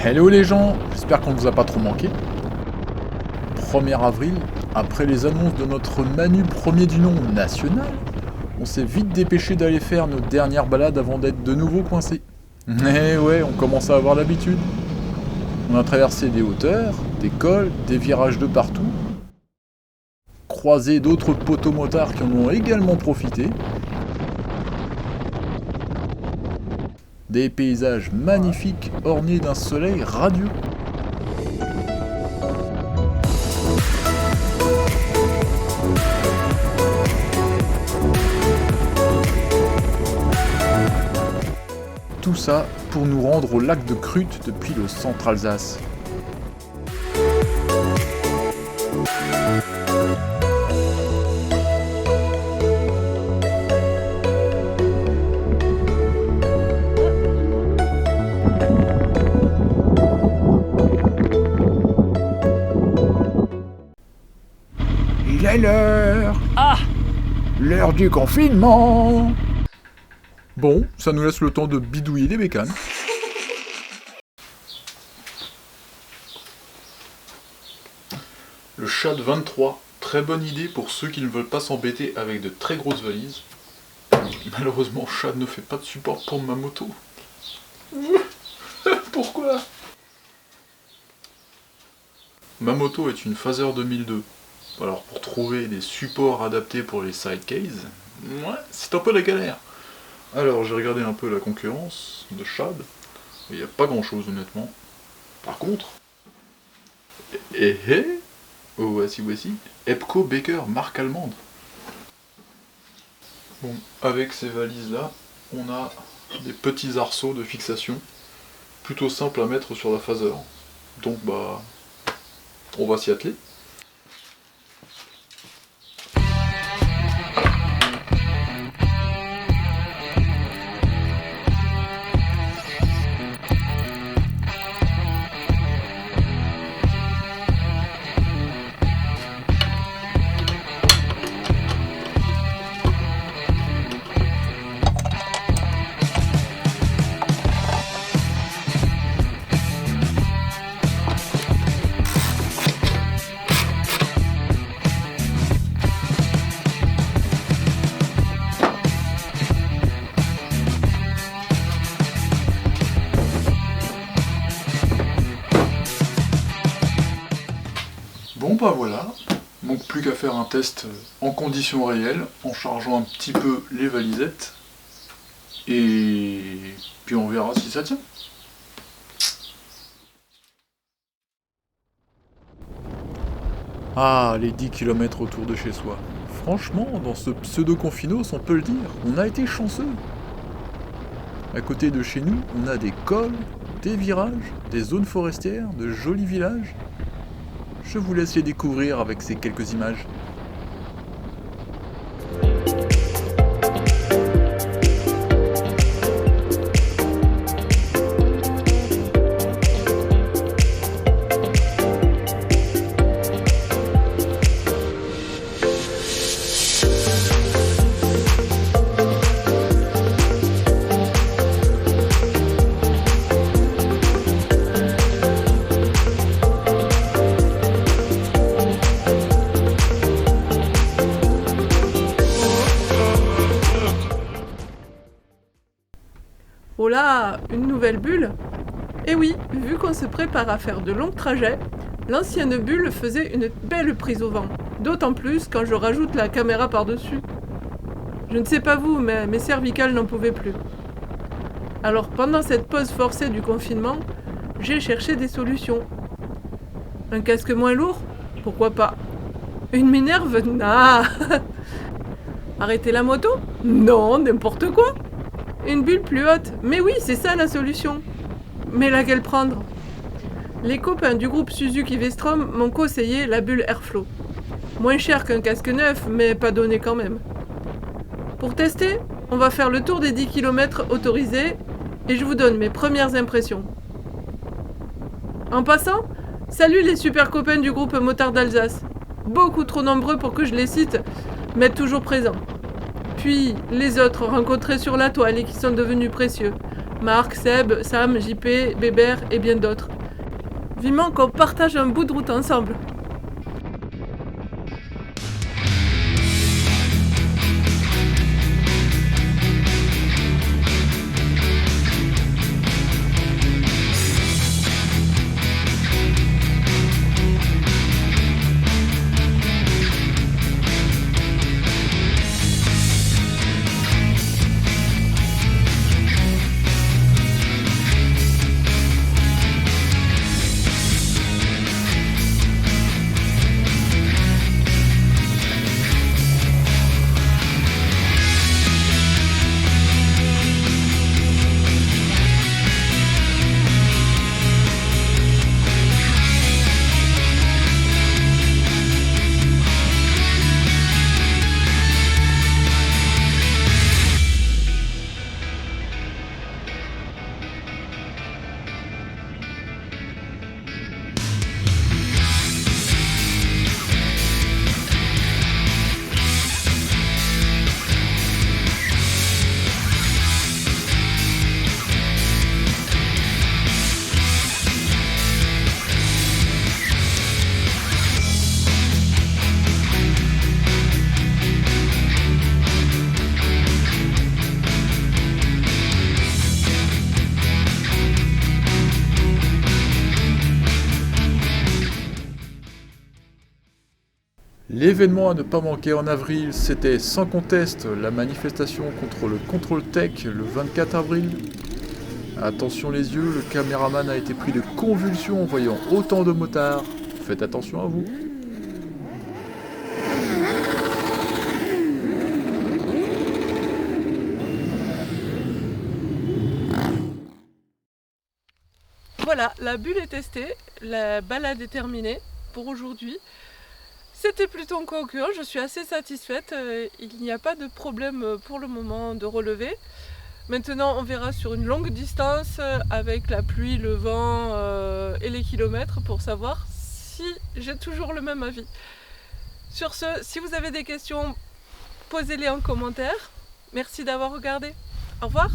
Hello les gens, j'espère qu'on ne vous a pas trop manqué. 1er avril, après les annonces de notre Manu premier du nom national, on s'est vite dépêché d'aller faire nos dernières balades avant d'être de nouveau coincés. Eh ouais, on commence à avoir l'habitude. On a traversé des hauteurs, des cols, des virages de partout, croisé d'autres poteaux motards qui en ont également profité, des paysages magnifiques ornés d'un soleil radieux. Tout ça pour nous rendre au lac de Crute depuis le centre Alsace. Il est l'heure. Ah! L'heure du confinement. Bon, ça nous laisse le temps de bidouiller les bécanes. Le Shad 23, très bonne idée pour ceux qui ne veulent pas s'embêter avec de très grosses valises. Malheureusement, Shad ne fait pas de support pour ma moto. Pourquoi? Ma moto est une Phaser 2002. Alors pour trouver des supports adaptés pour les side cases, ouais, c'est un peu la galère. Alors j'ai regardé un peu la concurrence de Shad, il n'y a pas grand chose honnêtement. Par contre, voici, Epco Baker marque allemande. Bon, avec ces valises là, on a des petits arceaux de fixation, plutôt simples à mettre sur la Phaser. Donc bah, on va s'y atteler. Bon bah voilà, manque plus qu'à faire un test en conditions réelles, en chargeant un petit peu les valisettes, et puis on verra si ça tient. Ah, les 10 km autour de chez soi. Franchement, dans ce pseudo-confinos, on peut le dire, on a été chanceux. À côté de chez nous, on a des cols, des virages, des zones forestières, de jolis villages. Je vous laisse les découvrir avec ces quelques images. Oh là, une nouvelle bulle? Eh oui, vu qu'on se prépare à faire de longs trajets, l'ancienne bulle faisait une belle prise au vent. D'autant plus quand je rajoute la caméra par-dessus. Je ne sais pas vous, mais mes cervicales n'en pouvaient plus. Alors pendant cette pause forcée du confinement, j'ai cherché des solutions. Un casque moins lourd? Pourquoi pas? Une minerve? Nah. Arrêter la moto? Non, n'importe quoi. Une bulle plus haute? Mais oui, c'est ça la solution. Mais laquelle prendre? Les copains du groupe Suzuki Vestrom m'ont conseillé la bulle Airflow. Moins cher qu'un casque neuf, mais pas donné quand même. Pour tester, on va faire le tour des 10 km autorisés et je vous donne mes premières impressions. En passant, salut les super copains du groupe Motard d'Alsace. Beaucoup trop nombreux pour que je les cite, mais toujours présents. Puis les autres rencontrés sur la toile et qui sont devenus précieux. Marc, Seb, Sam, JP, Bébert et bien d'autres. Vivement qu'on partage un bout de route ensemble. L'événement à ne pas manquer en avril, c'était sans conteste la manifestation contre le contrôle tech le 24 avril. Attention les yeux, le caméraman a été pris de convulsions en voyant autant de motards. Faites attention à vous. Voilà, la bulle est testée, la balade est terminée pour aujourd'hui. C'était plutôt concluant, je suis assez satisfaite, il n'y a pas de problème pour le moment de relevé. Maintenant on verra sur une longue distance avec la pluie, le vent et les kilomètres pour savoir si j'ai toujours le même avis. Sur ce, si vous avez des questions, posez-les en commentaire. Merci d'avoir regardé. Au revoir.